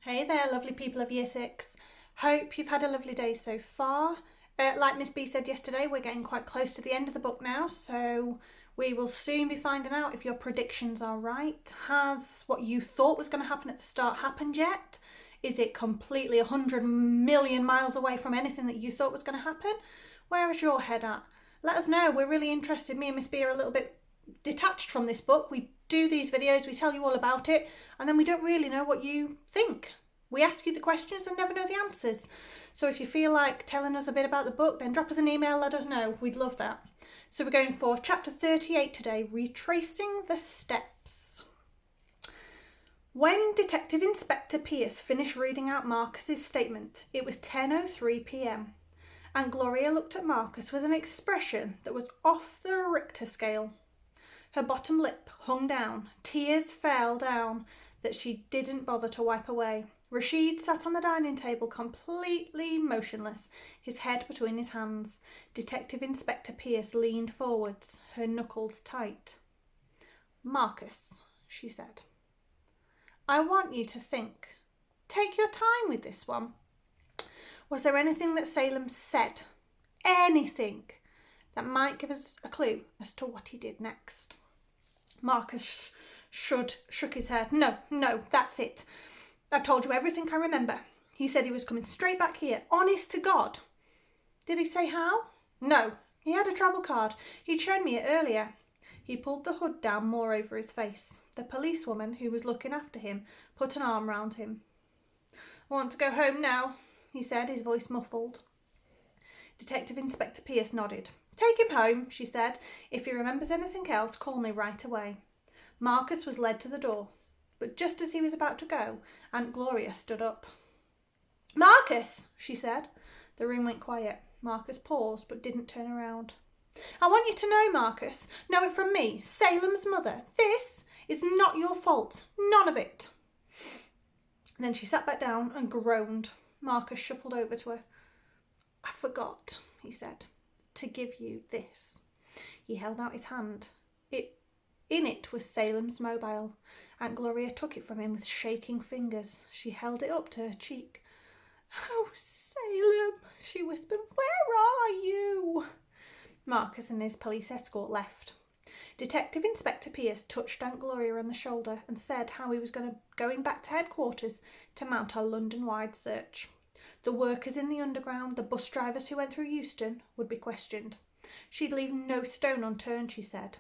Hey there, lovely people of Year 6. Hope you've had a lovely day so far. Like Miss B said yesterday, we're getting quite close to the end of the book now, so we will soon be finding out if your predictions are right. Has what you thought was going to happen at the start happened yet? Is it completely 100 million miles away from anything that you thought was going to happen? Where is your head at? Let us know. We're really interested. Me and Miss B are a little bit detached from this book. We do these videos, we tell you all about it, and then we don't really know what you think. We ask you the questions and never know the answers. So if you feel like telling us a bit about the book, then drop us an email, let us know. We'd love that. So we're going for chapter 38 today, Retracing the Steps. When Detective Inspector Pierce finished reading out Marcus's statement, it was 10:03 p.m. and Gloria looked at Marcus with an expression that was off the Richter scale. Her bottom lip hung down, tears fell down that she didn't bother to wipe away. Rashid sat on the dining table completely motionless, his head between his hands. Detective Inspector Pierce leaned forwards, her knuckles tight. "Marcus," she said, "I want you to think. Take your time with this one. Was there anything that Salem said, anything, that might give us a clue as to what he did next?" Marcus shook his head. No, that's it. I've told you everything I remember. He said he was coming straight back here. Honest to God. Did he say how? No. He had a travel card. He'd shown me it earlier. He pulled the hood down more over his face. The policewoman who was looking after him put an arm round him. "I want to go home now," he said, his voice muffled. Detective Inspector Pierce nodded. "Take him home," she said. "If he remembers anything else, call me right away." Marcus was led to the door, but just as he was about to go, Aunt Gloria stood up. "Marcus," she said. The room went quiet. Marcus paused but didn't turn around. "I want you to know, Marcus, know it from me, Salem's mother. This is not your fault. None of it." Then she sat back down and groaned. Marcus shuffled over to her. "I forgot," he said, "to give you this." He held out his hand. In it was Salem's mobile. Aunt Gloria took it from him with shaking fingers. She held it up to her cheek. "Oh, Salem," she whispered, "where are you?" Marcus and his police escort left. Detective Inspector Pierce touched Aunt Gloria on the shoulder and said how he was going back to headquarters to mount a London-wide search. The workers in the underground, the bus drivers who went through Euston, would be questioned. She'd leave no stone unturned, she said.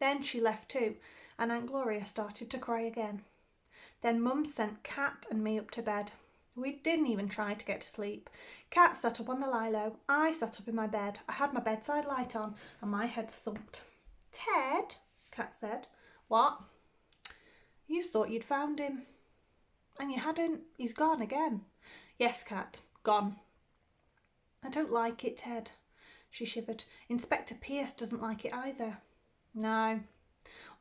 Then she left too, and Aunt Gloria started to cry again. Then Mum sent Kat and me up to bed. We didn't even try to get to sleep. Kat sat up on the lilo. I sat up in my bed. I had my bedside light on, and my head thumped. "Ted," Kat said. "What?" "You thought you'd found him." "And you hadn't. He's gone again." "Yes, Kat, gone." "I don't like it, Ted." She shivered. "Inspector Pierce doesn't like it either." "No.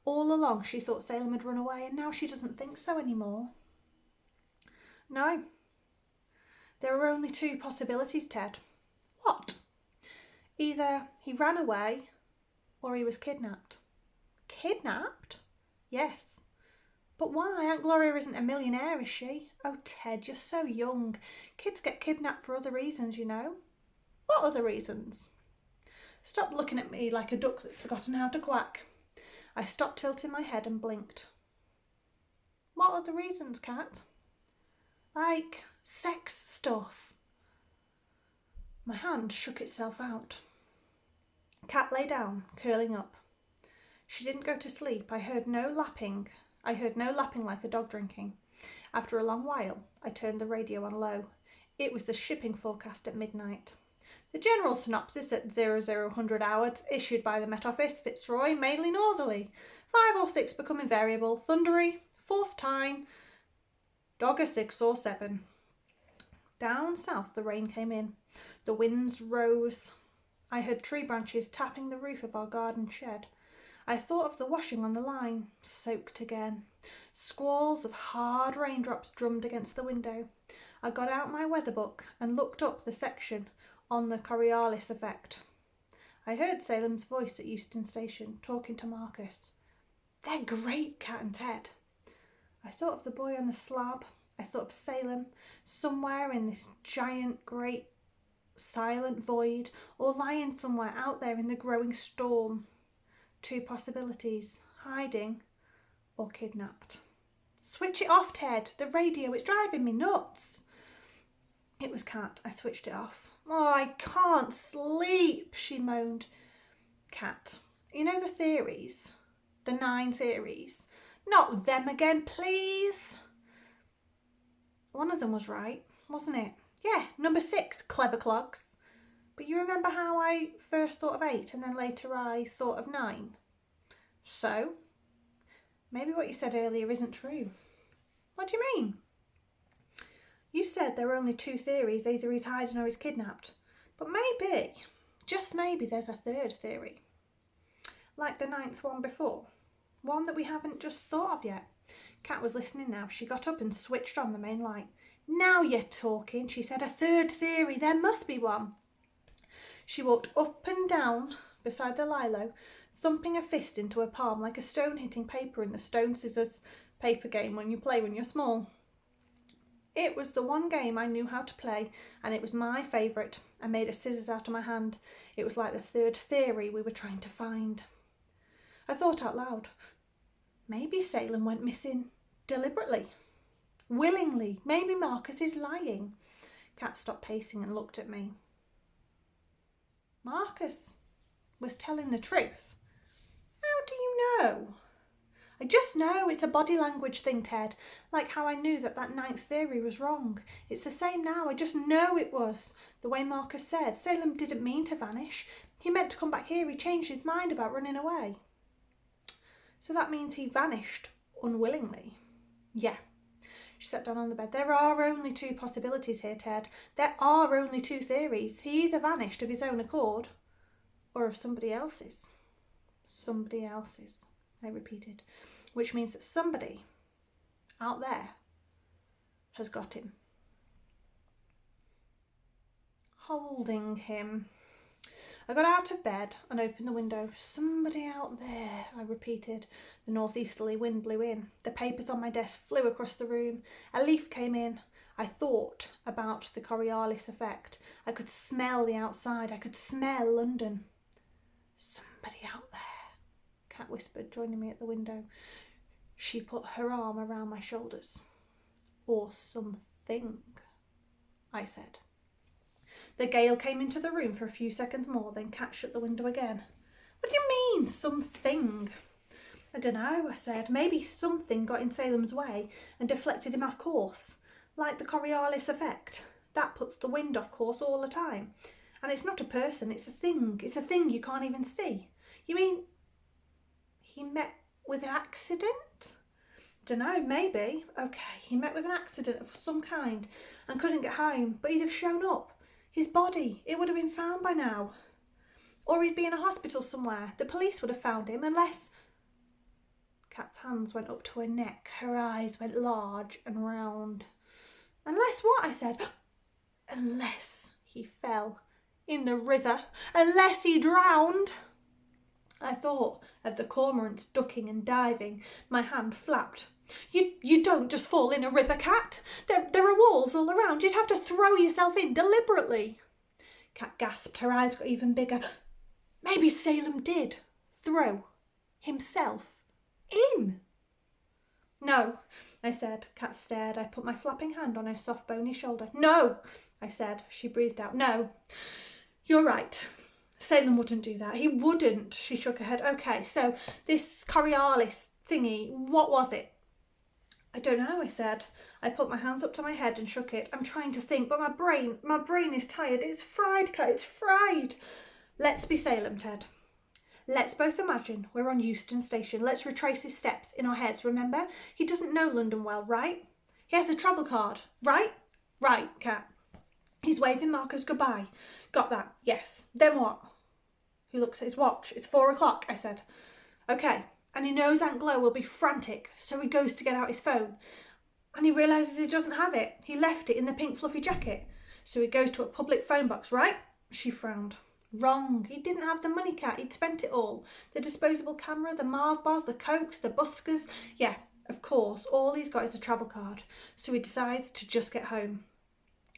All along she thought Salem had run away, and now she doesn't think so anymore." "No. There are only two possibilities, Ted." "What?" "Either he ran away or he was kidnapped." "Kidnapped?" "Yes." "But why? Aunt Gloria isn't a millionaire, is she?" "Oh, Ted, you're so young. Kids get kidnapped for other reasons, you know." "What other reasons?" "Stop looking at me like a duck that's forgotten how to quack." I stopped tilting my head and blinked. "What other reasons, Kat?" "Like sex stuff." My hand shook itself out. Kat lay down, curling up. She didn't go to sleep. I heard no lapping like a dog drinking. After a long while, I turned the radio on low. It was the shipping forecast at midnight. "The general synopsis at 0000 hours issued by the Met Office, Fitzroy, mainly northerly. 5 or 6 becoming variable, thundery, 4th time, dogger 6 or 7. Down south the rain came in. The winds rose. I heard tree branches tapping the roof of our garden shed. I thought of the washing on the line, soaked again. Squalls of hard raindrops drummed against the window. I got out my weather book and looked up the section on the Coriolis effect. I heard Salem's voice at Euston Station, talking to Marcus. "They're great, Kat and Ted." I thought of the boy on the slab. I thought of Salem, somewhere in this giant, great, silent void, or lying somewhere out there in the growing storm. 2 possibilities: hiding or kidnapped. Switch it off, Ted. The radio, it's driving me nuts. It was Kat. I switched it off. Oh, I can't sleep, she moaned. Kat, you know the theories? The 9 theories? Not them again, please. One of them was right, wasn't it? Yeah, number 6, clever clogs. But you remember how I first thought of 8 and then later I thought of 9? So, maybe what you said earlier isn't true. What do you mean? You said there were only 2 theories, either he's hiding or he's kidnapped. But maybe, just maybe, there's a 3rd theory. Like the 9th one before. One that we haven't just thought of yet. Kat was listening now. She got up and switched on the main light. Now you're talking, she said. A 3rd theory, there must be one. She walked up and down beside the Lilo, thumping a fist into her palm like a stone hitting paper in the stone scissors paper game when you play when you're small. It was the one game I knew how to play, and it was my favourite. I made a scissors out of my hand. It was like the 3rd theory we were trying to find. I thought out loud. Maybe Salem went missing deliberately, willingly. Maybe Marcus is lying. Kat stopped pacing and looked at me. Marcus was telling the truth. How do you know? I just know. It's a body language thing, Ted. Like how I knew that 9th theory was wrong. It's the same now. I just know it was. The way Marcus said, Salem didn't mean to vanish. He meant to come back here. He changed his mind about running away. So that means he vanished unwillingly. Yeah. She sat down on the bed. There are only 2 possibilities here, Ted. There are only 2 theories. He either vanished of his own accord or of somebody else's. Somebody else's, I repeated, which means that somebody out there has got him. Holding him. I got out of bed and opened the window. Somebody out there, I repeated. The northeasterly wind blew in. The papers on my desk flew across the room. A leaf came in. I thought about the Coriolis effect. I could smell the outside. I could smell London. Somebody out there, Kat whispered, joining me at the window. She put her arm around my shoulders. Or something, I said. The gale came into the room for a few seconds more, then Kat shut the window again. What do you mean, something? I don't know, I said. Maybe something got in Salem's way and deflected him off course, like the Coriolis effect. That puts the wind off course all the time. And it's not a person, it's a thing. It's a thing you can't even see. You mean he met with an accident? Dunno, maybe. Okay, he met with an accident of some kind and couldn't get home, but he'd have shown up. His body, it would have been found by now. Or he'd be in a hospital somewhere. The police would have found him, unless... Kat's hands went up to her neck. Her eyes went large and round. Unless what? I said. Unless he fell in the river. Unless he drowned. I thought of the cormorants ducking and diving. My hand flapped. You don't just fall in a river, Kat. There are walls all around. You'd have to throw yourself in deliberately. Kat gasped. Her eyes got even bigger. Maybe Salem did throw himself in. No, I said. Kat stared. I put my flapping hand on her soft bony shoulder. No, I said. She breathed out. No, you're right. Salem wouldn't do that. He wouldn't. She shook her head. Okay, so this Coriolis thingy, what was it? I don't know, I said. I put my hands up to my head and shook it. I'm trying to think, but my brain is tired. It's fried, Kat, it's fried. Let's be Salem, Ted. Let's both imagine we're on Euston Station. Let's retrace his steps in our heads, remember? He doesn't know London well, right? He has a travel card, right? Right, Kat. He's waving Marcus goodbye. Got that? Yes. Then what? He looks at his watch. It's 4 o'clock, I said. Okay. And he knows Aunt Glo will be frantic, so he goes to get out his phone. And he realises he doesn't have it. He left it in the pink fluffy jacket. So he goes to a public phone box, right? She frowned. Wrong. He didn't have the money, Kat. He'd spent it all. The disposable camera, the Mars bars, the Cokes, the buskers. Yeah, Of course, all he's got is a travel card, so he decides to just get home.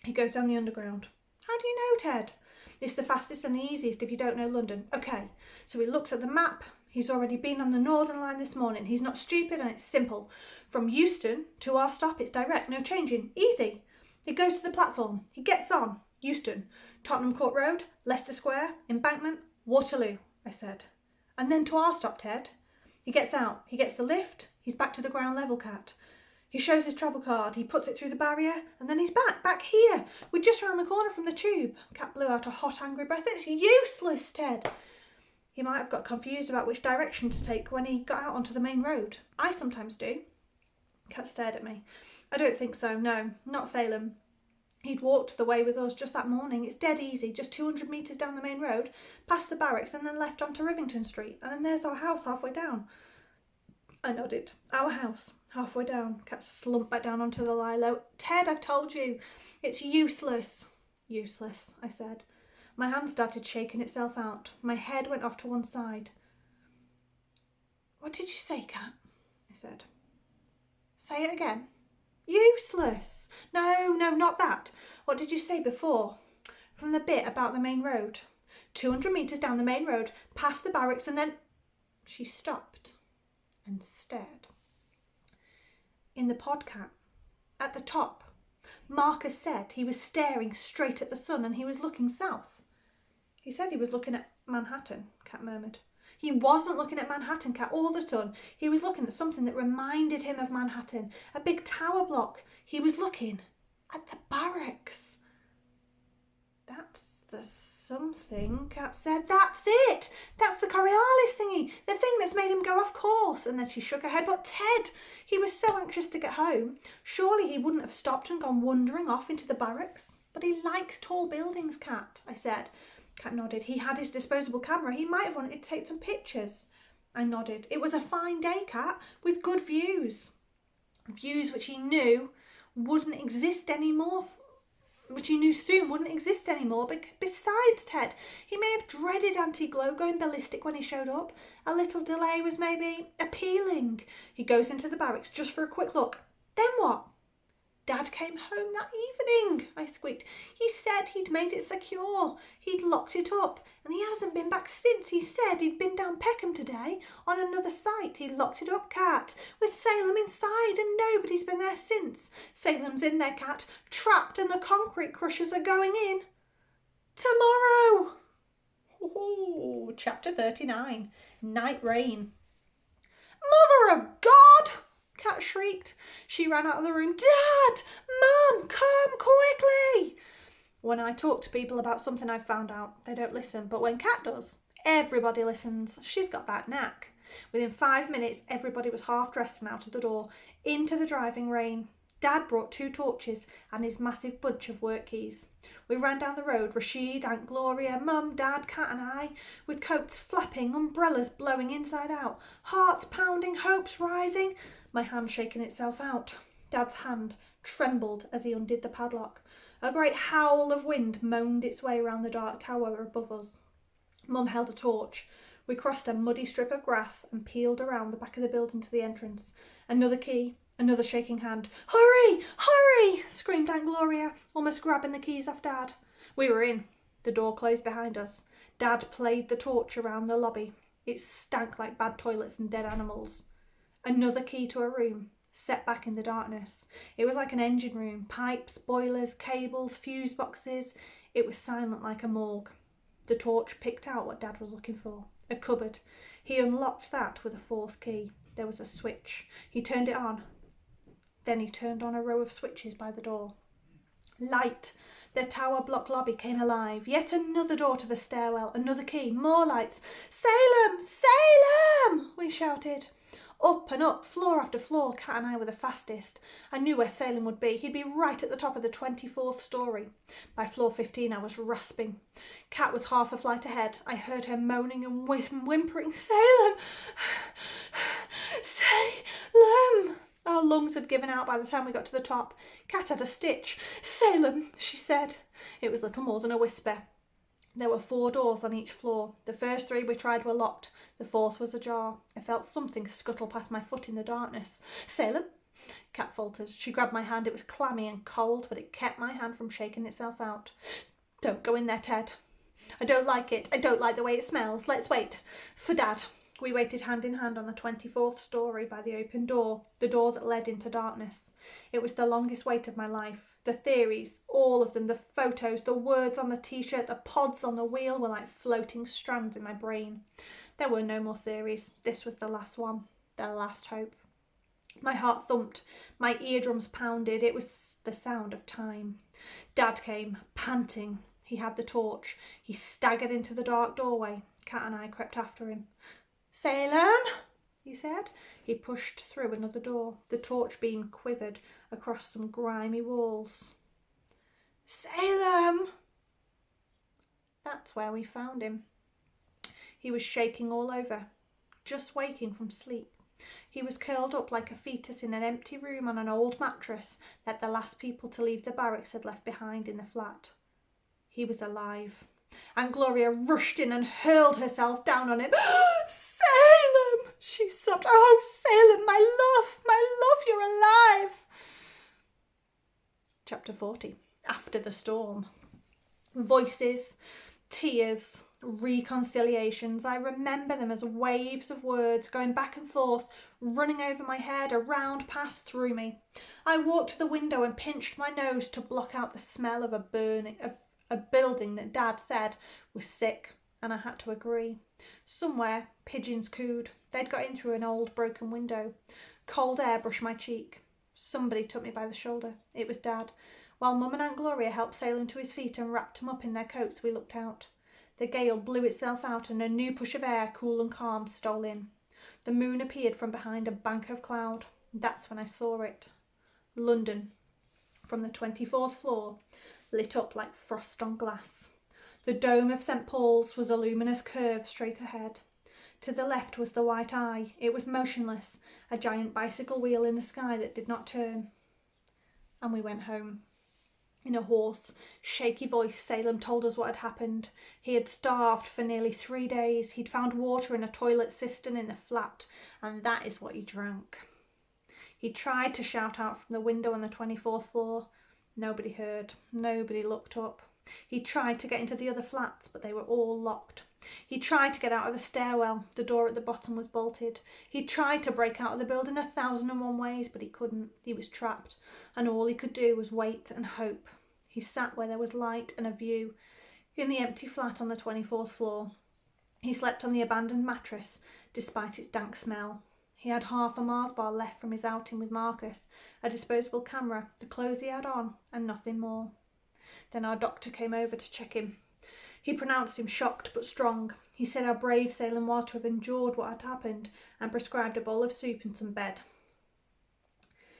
He goes down the underground. How do you know, Ted? It's the fastest and the easiest if you don't know London. Okay, so he looks at the map. He's already been on the Northern Line this morning. He's not stupid and it's simple. From Euston to our stop, it's direct, no changing. Easy. He goes to the platform. He gets on. Euston, Tottenham Court Road, Leicester Square, Embankment, Waterloo, I said. And then to our stop, Ted. He gets out. He gets the lift. He's back to the ground level, Cat. He shows his travel card, he puts it through the barrier, and then he's back here. We're just round the corner from the tube. Cat blew out a hot, angry breath. It's useless, Ted. He might have got confused about which direction to take when he got out onto the main road. I sometimes do. Cat stared at me. I don't think so, no, not Salem. He'd walked the way with us just that morning. It's dead easy, just 200 metres down the main road, past the barracks and then left onto Rivington Street, and then there's our house halfway down. I nodded. Our house, halfway down. Cat slumped back down onto the lilo. Ted, I've told you, it's useless. Useless, I said. My hand started shaking itself out. My head went off to one side. What did you say, Cat? I said. Say it again. Useless. No, not that. What did you say before? From the bit about the main road. 200 metres down the main road, past the barracks, and then... She stopped and stared. In the podcast, at the top, Marcus said he was staring straight at the sun and he was looking south. He said he was looking at Manhattan, Cat murmured. He wasn't looking at Manhattan, Cat, or the sun. He was looking at something that reminded him of Manhattan, a big tower block. He was looking at the barracks. That's the something, Cat said. That's it. That's the Coriolis thingy, the thing that's made him go off course. And then she shook her head. But Ted, he was so anxious to get home. Surely he wouldn't have stopped and gone wandering off into the barracks. But he likes tall buildings, Cat, I said. Cat nodded. He had his disposable camera. He might have wanted to take some pictures. I nodded. It was a fine day, Cat, with good views. Views which he knew wouldn't exist anymore, which he knew soon wouldn't exist anymore. But besides, Ted, he may have dreaded Anti-Glow going ballistic when he showed up. A little delay was maybe appealing. He goes into the barracks just for a quick look. Then what? Dad came home that evening, I squeaked. He said he'd made it secure. He'd locked it up, and he hasn't been back since. He said he'd been down Peckham today on another site. He'd locked it up, Cat, with Salem inside, and nobody's been there since. Salem's in there, Cat, trapped, and the concrete crushers are going in tomorrow. Ooh, chapter 39, Night Rain. Mother of God! Cat shrieked. She ran out of the room. Dad! Mum! Come quickly! When I talk to people about something I've found out, they don't listen. But when Cat does, everybody listens. She's got that knack. Within 5 minutes, everybody was half dressed and out of the door, into the driving rain. Dad brought 2 torches and his massive bunch of work keys. We ran down the road, Rashid, Aunt Gloria, Mum, Dad, Cat and I, with coats flapping, umbrellas blowing inside out, hearts pounding, hopes rising, my hand shaking itself out. Dad's hand trembled as he undid the padlock. A great howl of wind moaned its way round the dark tower above us. Mum held a torch. We crossed a muddy strip of grass and peeled around the back of the building to the entrance. Another key. Another shaking hand. Hurry! Hurry! Screamed Aunt Gloria, almost grabbing the keys off Dad. We were in. The door closed behind us. Dad played the torch around the lobby. It stank like bad toilets and dead animals. Another key to a room, set back in the darkness. It was like an engine room. Pipes, boilers, cables, fuse boxes. It was silent like a morgue. The torch picked out what Dad was looking for. A cupboard. He unlocked that with a 4th key. There was a switch. He turned it on. Then he turned on a row of switches by the door. Light. The tower block lobby came alive. Yet another door to the stairwell. Another key. More lights. Salem! Salem! We shouted. Up and up, floor after floor, Cat and I were the fastest. I knew where Salem would be. He'd be right at the top of the 24th story. By floor 15 I was rasping. Cat was half a flight ahead. I heard her moaning and whimpering, Salem! Salem! Our lungs had given out by the time we got to the top. Cat had a stitch. Salem, she said. It was little more than a whisper. There were 4 doors on each floor. The first 3 we tried were locked. The 4th was ajar. I felt something scuttle past my foot in the darkness. "Salem?" Kat faltered. She grabbed my hand. It was clammy and cold, but it kept my hand from shaking itself out. "Don't go in there, Ted. I don't like it. I don't like the way it smells. Let's wait for Dad." We waited hand in hand on the 24th story by the open door, the door that led into darkness. It was the longest wait of my life. The theories, all of them, the photos, the words on the t-shirt, the pods on the wheel were like floating strands in my brain. There were no more theories. This was the last one, the last hope. My heart thumped. My eardrums pounded. It was the sound of time. Dad came, panting. He had the torch. He staggered into the dark doorway. Kat and I crept after him. "Salem," he said. He pushed through another door. The torch beam quivered across some grimy walls. "Salem!" That's where we found him. He was shaking all over, just waking from sleep. He was curled up like a fetus in an empty room on an old mattress that the last people to leave the barracks had left behind in the flat. He was alive. And Gloria rushed in and hurled herself down on him. "Salem!" she sobbed. "Oh, Salem, my love, you're alive." Chapter 40. After the storm. Voices, tears, reconciliations. I remember them as waves of words going back and forth, running over my head, around, past, through me. I walked to the window and pinched my nose to block out the smell of a building that Dad said was sick, and I had to agree. Somewhere, pigeons cooed. They'd got in through an old broken window. Cold air brushed my cheek. Somebody took me by the shoulder. It was Dad. While Mum and Aunt Gloria helped Salem to his feet and wrapped him up in their coats, we looked out. The gale blew itself out and a new push of air, cool and calm, stole in. The moon appeared from behind a bank of cloud. That's when I saw it. London, from the 24th floor, lit up like frost on glass. The dome of St. Paul's was a luminous curve straight ahead. To the left was the White Eye. It was motionless, a giant bicycle wheel in the sky that did not turn. And we went home. In a hoarse, shaky voice, Salem told us what had happened. He had starved for nearly 3 days. He'd found water in a toilet cistern in the flat, and that is what he drank. He tried to shout out from the window on the 24th floor. Nobody heard. Nobody looked up. He tried to get into the other flats, but they were all locked. He tried to get out of the stairwell. The door at the bottom was bolted. He tried to break out of the building 1,001 ways, but he couldn't. He was trapped, and all he could do was wait and hope. He sat where there was light and a view, in the empty flat on the 24th floor. He slept on the abandoned mattress, despite its dank smell. He had half a Mars bar left from his outing with Marcus, a disposable camera, the clothes he had on, and nothing more. Then our doctor came over to check him. He pronounced him shocked but strong. He said how brave Salem was to have endured what had happened and prescribed a bowl of soup and some bed.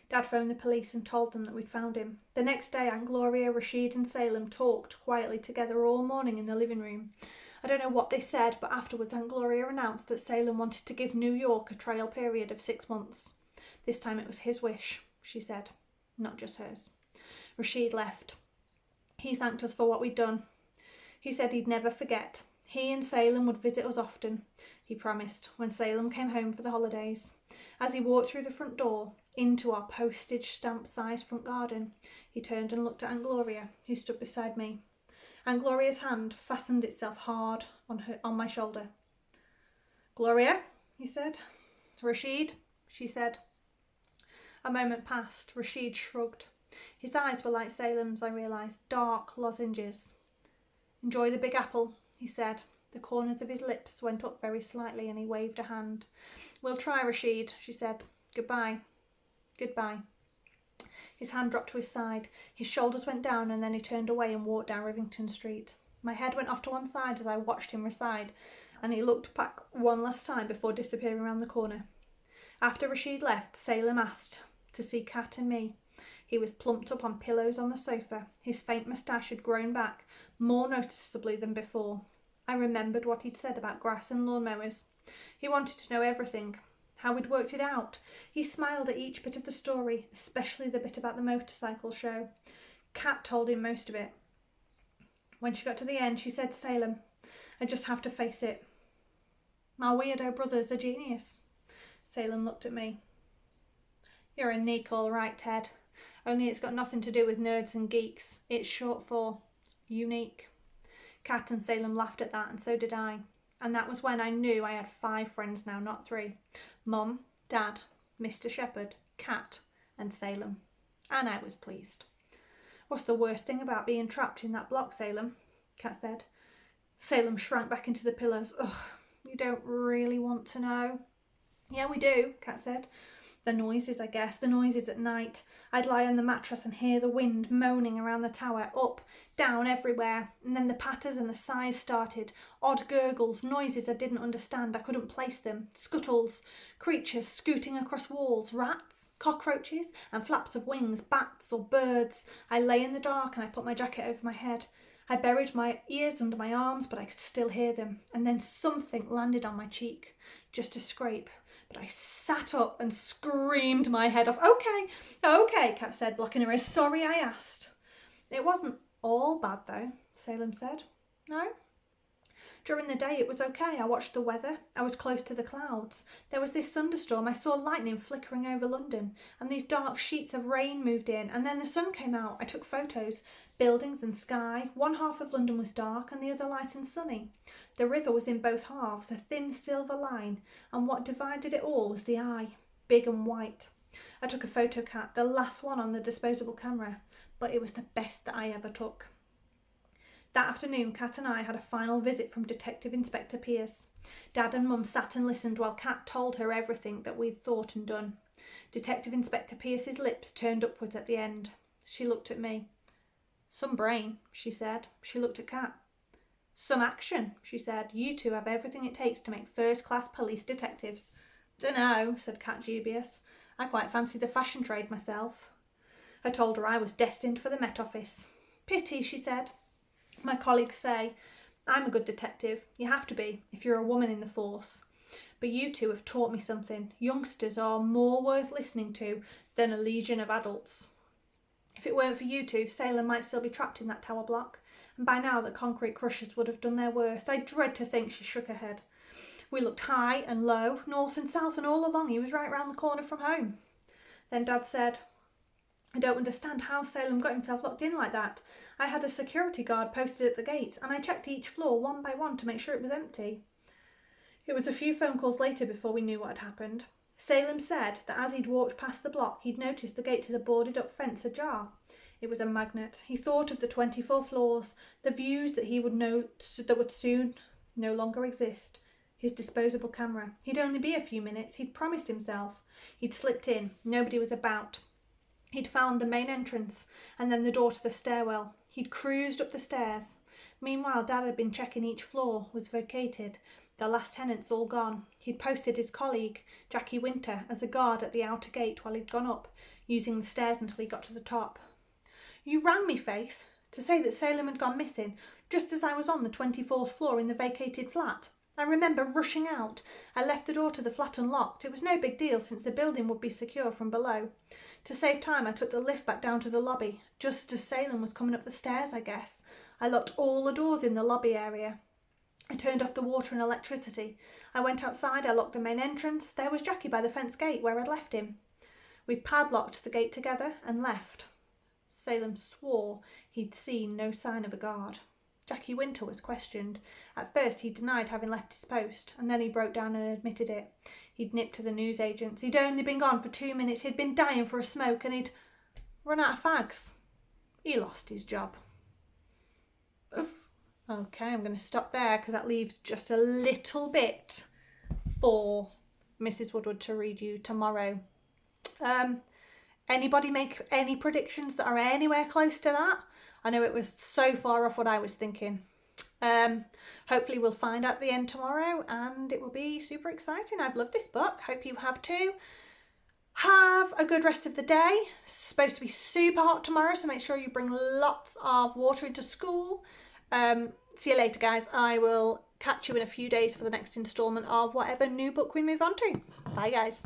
Dad phoned the police and told them that we'd found him. The next day, Aunt Gloria, Rashid and Salem talked quietly together all morning in the living room. I don't know what they said, but afterwards Aunt Gloria announced that Salem wanted to give New York a trial period of 6 months. This time it was his wish, she said, not just hers. Rashid left. He thanked us for what we'd done. He said he'd never forget. He and Salem would visit us often, he promised, when Salem came home for the holidays. As he walked through the front door, into our postage stamp-sized front garden, he turned and looked at Aunt Gloria, who stood beside me. Aunt Gloria's hand fastened itself hard on my shoulder. "Gloria," he said. "Rashid," she said. A moment passed. Rashid shrugged. His eyes were like Salem's, I realised, dark lozenges. "Enjoy the Big Apple," he said. The corners of his lips went up very slightly and he waved a hand. "We'll try, Rashid," she said. "Goodbye." "Goodbye." His hand dropped to his side. His shoulders went down and then he turned away and walked down Rivington Street. My head went off to one side as I watched him recede, and he looked back one last time before disappearing round the corner. After Rashid left, Salem asked to see Kat and me. He was plumped up on pillows on the sofa. His faint moustache had grown back, more noticeably than before. I remembered what he'd said about grass and lawnmowers. He wanted to know everything, how we'd worked it out. He smiled at each bit of the story, especially the bit about the motorcycle show. Kat told him most of it. When she got to the end, she said to Salem, "I just have to face it. My weirdo brother's a genius." Salem looked at me. "You're a neek all right, Ted. Only it's got nothing to do with nerds and geeks. It's short for unique." Kat and Salem laughed at that, and so did I. And that was when I knew I had 5 friends now, not 3. Mum, Dad, Mr. Shepherd, Kat, and Salem. And I was pleased. "What's the worst thing about being trapped in that block, Salem?" Kat said. Salem shrank back into the pillows. "Ugh, you don't really want to know." "Yeah, we do," Kat said. "The noises, I guess. The noises at night. I'd lie on the mattress and hear the wind moaning around the tower, up, down, everywhere. And then the patters and the sighs started. Odd gurgles, noises I didn't understand. I couldn't place them. Scuttles, creatures scooting across walls, rats, cockroaches, and flaps of wings, bats or birds. I lay in the dark and I put my jacket over my head. I buried my ears under my arms, but I could still hear them. And then something landed on my cheek. Just a scrape. But I sat up and screamed my head off. Okay, Kat said, blocking her ears. "Sorry I asked." "It wasn't all bad though," Salem said. "No?" "During the day it was okay. I watched the weather. I was close to the clouds. There was this thunderstorm. I saw lightning flickering over London, and these dark sheets of rain moved in, and then the sun came out. I took photos. Buildings and sky. One half of London was dark and the other light and sunny. The river was in both halves, a thin silver line, and what divided it all was the eye, big and white. I took a photo, Kat, the last one on the disposable camera, but it was the best that I ever took." That afternoon, Kat and I had a final visit from Detective Inspector Pierce. Dad and Mum sat and listened while Kat told her everything that we'd thought and done. Detective Inspector Pierce's lips turned upwards at the end. She looked at me. "Some brain," she said. She looked at Kat. "Some action," she said. "You two have everything it takes to make first-class police detectives." "Dunno," said Kat, dubious. "I quite fancy the fashion trade myself." I told her I was destined for the Met Office. "Pity," she said. "My colleagues say I'm a good detective. You have to be if you're a woman in the force. But you two have taught me something. Youngsters are more worth listening to than a legion of adults. If it weren't for you two, Salem might still be trapped in that tower block, and by now the concrete crushers would have done their worst. I dread to think." She shook her head. "We looked high and low, north and south, and all along he was right round the corner from home." Then Dad said, "I don't understand how Salem got himself locked in like that. I had a security guard posted at the gate, and I checked each floor one by one to make sure it was empty." It was a few phone calls later before we knew what had happened. Salem said that as he'd walked past the block, he'd noticed the gate to the boarded-up fence ajar. It was a magnet. He thought of the 24 floors, the views that he would know that would soon no longer exist. His disposable camera. He'd only be a few minutes. He'd promised himself. He'd slipped in. Nobody was about. He'd found the main entrance and then the door to the stairwell. He'd cruised up the stairs. Meanwhile, Dad had been checking each floor was vacated. The last tenants all gone. He'd posted his colleague, Jackie Winter, as a guard at the outer gate while he'd gone up, using the stairs until he got to the top. "You rang me, Faith, to say that Salem had gone missing, just as I was on the 24th floor in the vacated flat. I remember rushing out. I left the door to the flat unlocked. It was no big deal since the building would be secure from below. To save time, I took the lift back down to the lobby, just as Salem was coming up the stairs, I guess. I locked all the doors in the lobby area. I turned off the water and electricity. I went outside, I locked the main entrance. There was Jackie by the fence gate where I'd left him. We padlocked the gate together and left." Salem swore he'd seen no sign of a guard. Jackie Winter was questioned. At first he denied having left his post, and then he broke down and admitted it. He'd nipped to the newsagents. He'd only been gone for 2 minutes. He'd been dying for a smoke, and he'd run out of fags. He lost his job. Okay, I'm going to stop there because that leaves just a little bit for Mrs. Woodward to read you tomorrow. Anybody make any predictions that are anywhere close to that? I know it was so far off what I was thinking. Hopefully we'll find out at the end tomorrow, and it will be super exciting. I've loved this book. Hope you have too. Have a good rest of the day. It's supposed to be super hot tomorrow, so make sure you bring lots of water into school. See you later, guys. I will catch you in a few days for the next instalment of whatever new book we move on to. Bye, guys.